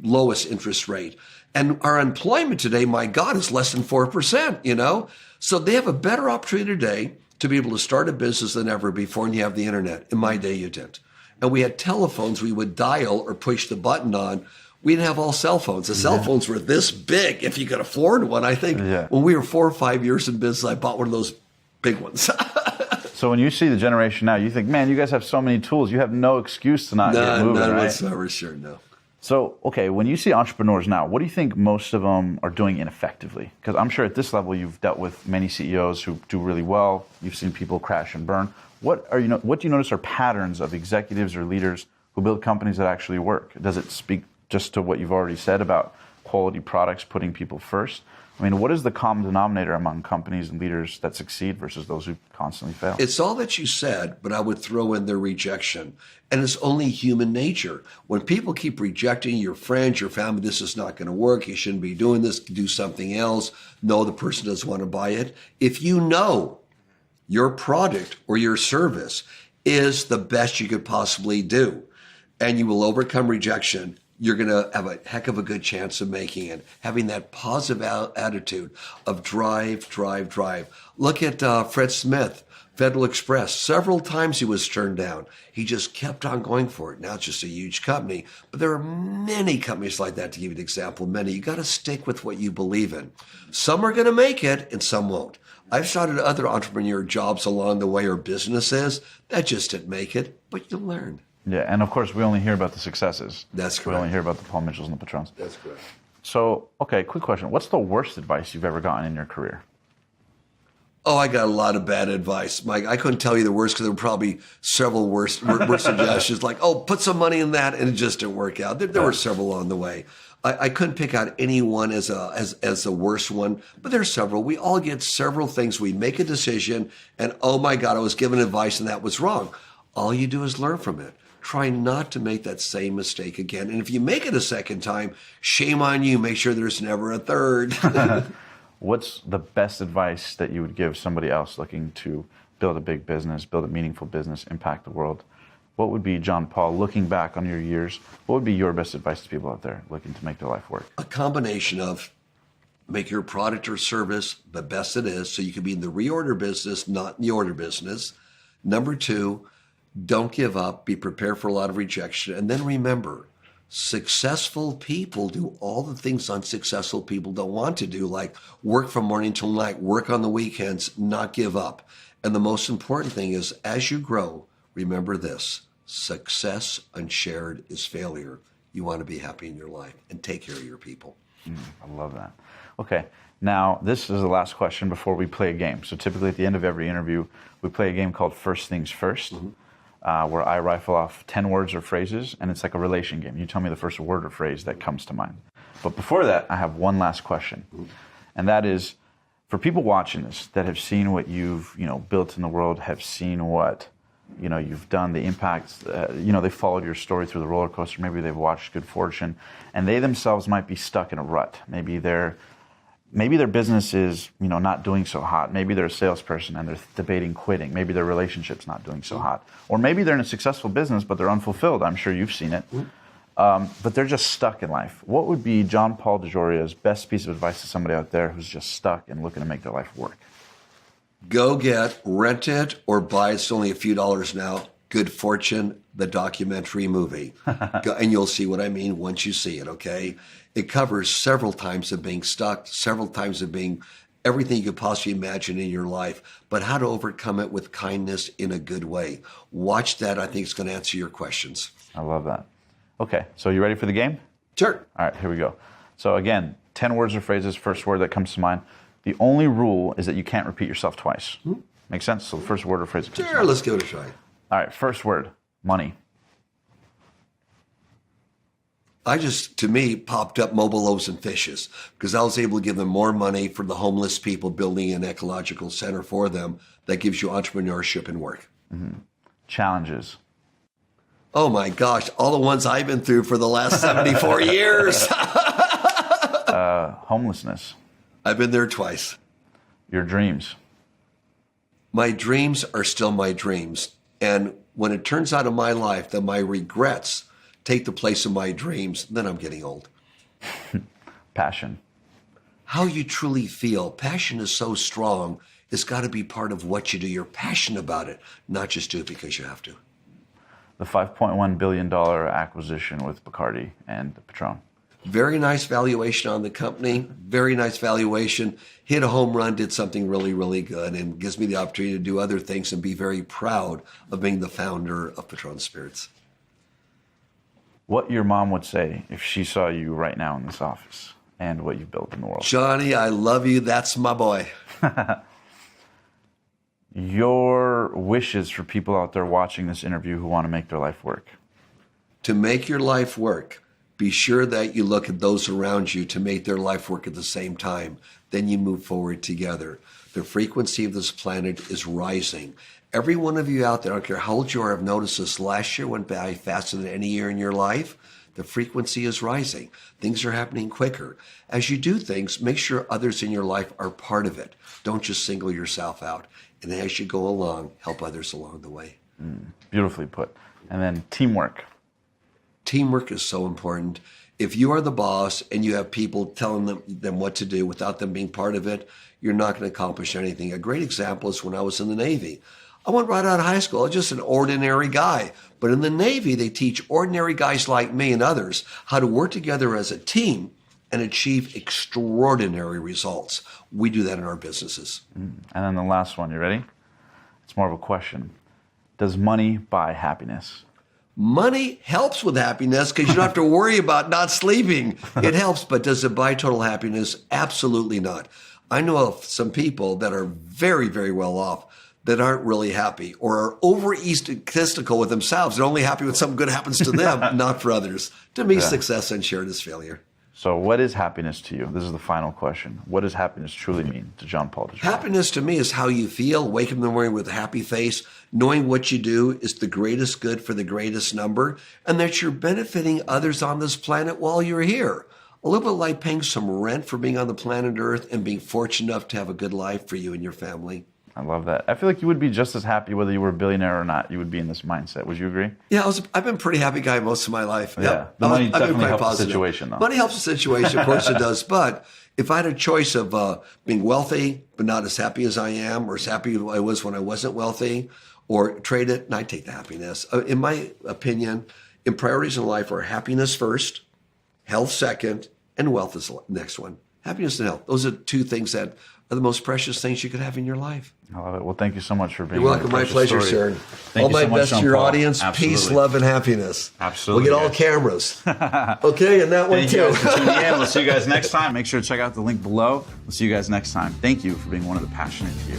A: lowest interest rate. And our employment today, my God, is less than 4%, you know? So they have a better opportunity today to be able to start a business than ever before, and you have the internet. In my day, you didn't. And we had telephones we would dial or push the button on. We didn't have all cell phones. The cell phones were this big if you could afford one. I think when we were 4 or 5 years in business, I bought one of those big ones.
B: So when you see the generation now, you think, man, you guys have so many tools. You have no excuse to not get moving,
A: none
B: right?
A: whatsoever, sure, no.
B: So, okay, when you see entrepreneurs now, what do you think most of them are doing ineffectively? Because I'm sure at this level, you've dealt with many CEOs who do really well. You've seen people crash and burn. What do you notice are patterns of executives or leaders who build companies that actually work? Does it speak just to what you've already said about quality products, putting people first? I mean, what is the common denominator among companies and leaders that succeed versus those who constantly fail?
A: It's all that you said, but I would throw in their rejection. And it's only human nature. When people keep rejecting your friends, your family, this is not going to work, you shouldn't be doing this, do something else. No, the person doesn't want to buy it. If you know your product or your service is the best you could possibly do, and you will overcome rejection, you're going to have a heck of a good chance of making it. Having that positive attitude of drive. Look at Fred Smith, Federal Express. Several times he was turned down. He just kept on going for it. Now it's just a huge company. But there are many companies like that, to give you an example. Many. You got to stick with what you believe in. Some are going to make it and some won't. I've started other entrepreneur jobs along the way or businesses that just didn't make it, but you learn.
B: Yeah, and of course, we only hear about the successes.
A: That's correct.
B: We only hear about the Paul Mitchells and the Patrons.
A: That's correct.
B: So, okay, quick question. What's the worst advice you've ever gotten in your career?
A: Oh, I got a lot of bad advice, Mike. I couldn't tell you the worst because there were probably several worse suggestions, like, oh, put some money in that, and it just didn't work out. There were several along the way. I couldn't pick out any one as the worst one, but there's several. We all get several things. We make a decision, and oh my God, I was given advice and that was wrong. All you do is learn from it. Try not to make that same mistake again. And if you make it a second time, shame on you. Make sure there's never a third.
B: What's the best advice that you would give somebody else looking to build a big business, build a meaningful business, impact the world? What would be, John Paul, looking back on your years, what would be your best advice to people out there looking to make their life work?
A: A combination of make your product or service the best it is so you can be in the reorder business, not in the order business. Number two, don't give up. Be prepared for a lot of rejection. And then remember, successful people do all the things unsuccessful people don't want to do, like work from morning till night, work on the weekends, not give up. And the most important thing is, as you grow, remember this: success unshared is failure. You want to be happy in your life and take care of your people.
B: I love that. Okay, now this is the last question before we play a game. So typically at the end of every interview, we play a game called First Things First. Where I rifle off 10 words or phrases, and it's like a relation game. You tell me the first word or phrase that comes to mind. But before that, I have one last question, and that is, for people watching this that have seen what you've built in the world, have seen what you've done, the impacts, they followed your story through the roller coaster. Maybe they've watched Good Fortune, and they themselves might be stuck in a rut. Maybe their business is, not doing so hot. Maybe they're a salesperson and they're debating quitting. Maybe their relationship's not doing so hot. Or maybe they're in a successful business, but they're unfulfilled. I'm sure you've seen it. But they're just stuck in life. What would be John Paul DeJoria's best piece of advice to somebody out there who's just stuck and looking to make their life work?
A: Go rent it or buy it. It's only a few dollars now. Good Fortune, the documentary movie. And you'll see what I mean once you see it, okay? It covers several times of being stuck, several times of being everything you could possibly imagine in your life, but how to overcome it with kindness in a good way. Watch that. I think it's going to answer your questions.
B: I love that. Okay, so you ready for the game?
A: Sure.
B: All right, here we go. So again, 10 words or phrases, first word that comes to mind. The only rule is that you can't repeat yourself twice. Make sense? So the first word or phrase that comes to mind.
A: Let's give it a try.
B: All right, first word, money.
A: To me, popped up mobile loaves and fishes because I was able to give them more money for the homeless people, building an ecological center for them that gives you entrepreneurship and work.
B: Challenges.
A: Oh my gosh, all the ones I've been through for the last 74 years.
B: Homelessness.
A: I've been there twice.
B: Your dreams.
A: My dreams are still my dreams. And when it turns out in my life that my regrets take the place of my dreams, then I'm getting old.
B: Passion.
A: How you truly feel. Passion is so strong. It's got to be part of what you do. You're passionate about it, not just do it because you have to.
B: The $5.1 billion acquisition with Bacardi and Patron.
A: Very nice valuation on the company. Very nice valuation. Hit a home run, did something really, really good, and gives me the opportunity to do other things and be very proud of being the founder of Patron Spirits.
B: What your mom would say if she saw you right now in this office and what you built in the world.
A: Johnny, I love you. That's my boy.
B: Your wishes for people out there watching this interview who want to make their life work.
A: To make your life work, be sure that you look at those around you to make their life work at the same time. Then you move forward together. The frequency of this planet is rising. Every one of you out there, I don't care how old you are, I've noticed this last year went by faster than any year in your life. The frequency is rising. Things are happening quicker. As you do things, make sure others in your life are part of it. Don't just single yourself out. And as you go along, help others along the way.
B: Beautifully put. And then teamwork.
A: Teamwork is so important. If you are the boss and you have people telling them what to do without them being part of it, you're not going to accomplish anything. A great example is when I was in the Navy. I went right out of high school. I was just an ordinary guy. But in the Navy, they teach ordinary guys like me and others how to work together as a team and achieve extraordinary results. We do that in our businesses.
B: And then the last one, you ready? It's more of a question. Does money buy happiness?
A: Money helps with happiness because you don't have to worry about not sleeping. It helps, but does it buy total happiness? Absolutely not. I know of some people that are very, very well off that aren't really happy or are over egotistical with themselves. They're only happy when something good happens to them, not for others. To me, success unshared is failure.
B: So what is happiness to you? This is the final question. What does happiness truly mean to John Paul DeJoria?
A: Happiness to me is how you feel. Wake up in the morning with a happy face, knowing what you do is the greatest good for the greatest number, and that you're benefiting others on this planet while you're here. A little bit like paying some rent for being on the planet Earth and being fortunate enough to have a good life for you and your family.
B: I love that. I feel like you would be just as happy whether you were a billionaire or not. You would be in this mindset. Would you agree?
A: Yeah, I've been a pretty happy guy most of my life.
B: Yeah,
A: Yep.
B: the money
A: I've been
B: definitely
A: quite
B: helps
A: positive.
B: the situation, though.
A: Money helps the situation, of course it does. But if I had a choice of being wealthy but not as happy as I am, or as happy as I was when I wasn't wealthy, or trade it, and I take the happiness. In my opinion, in priorities in life are happiness first, health second, and wealth is the next one. Happiness and health. Those are two things that are the most precious things you could have in your life.
B: I love it. Well, thank you so much for being
A: You're welcome. My pleasure, sir.
B: Thank
A: All
B: you
A: my
B: so much,
A: best to
B: John
A: your
B: Paul.
A: audience.
B: Absolutely.
A: Peace, love, and happiness.
B: Absolutely,
A: We'll get all
B: guys.
A: cameras. Okay, and that one
B: Thank you
A: too.
B: guys for tuning in. We'll see you guys next time. Make sure to check out the link below. We'll see you guys next time. Thank you for being one of the passionate few.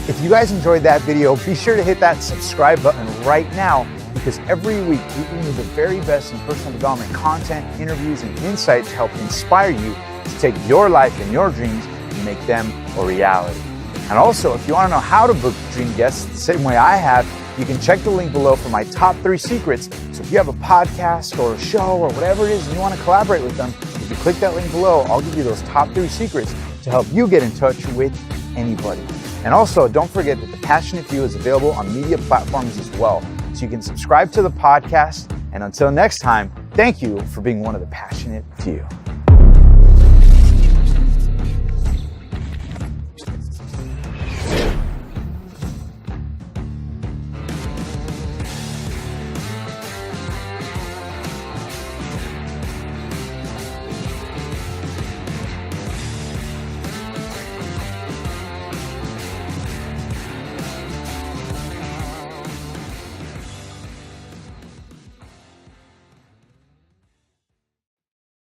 C: If you guys enjoyed that video, be sure to hit that subscribe button right now, because every week we bring you the very best in personal development content, interviews, and insight to help inspire you to take your life and your dreams and make them a reality. And also, if you want to know how to book dream guests the same way I have, you can check the link below for my top 3 secrets. So if you have a podcast or a show or whatever it is and you want to collaborate with them, if you click that link below, I'll give you those top 3 secrets to help you get in touch with anybody. And also, don't forget that The Passionate Few is available on media platforms as well. So you can subscribe to the podcast. And until next time, thank you for being one of the passionate few.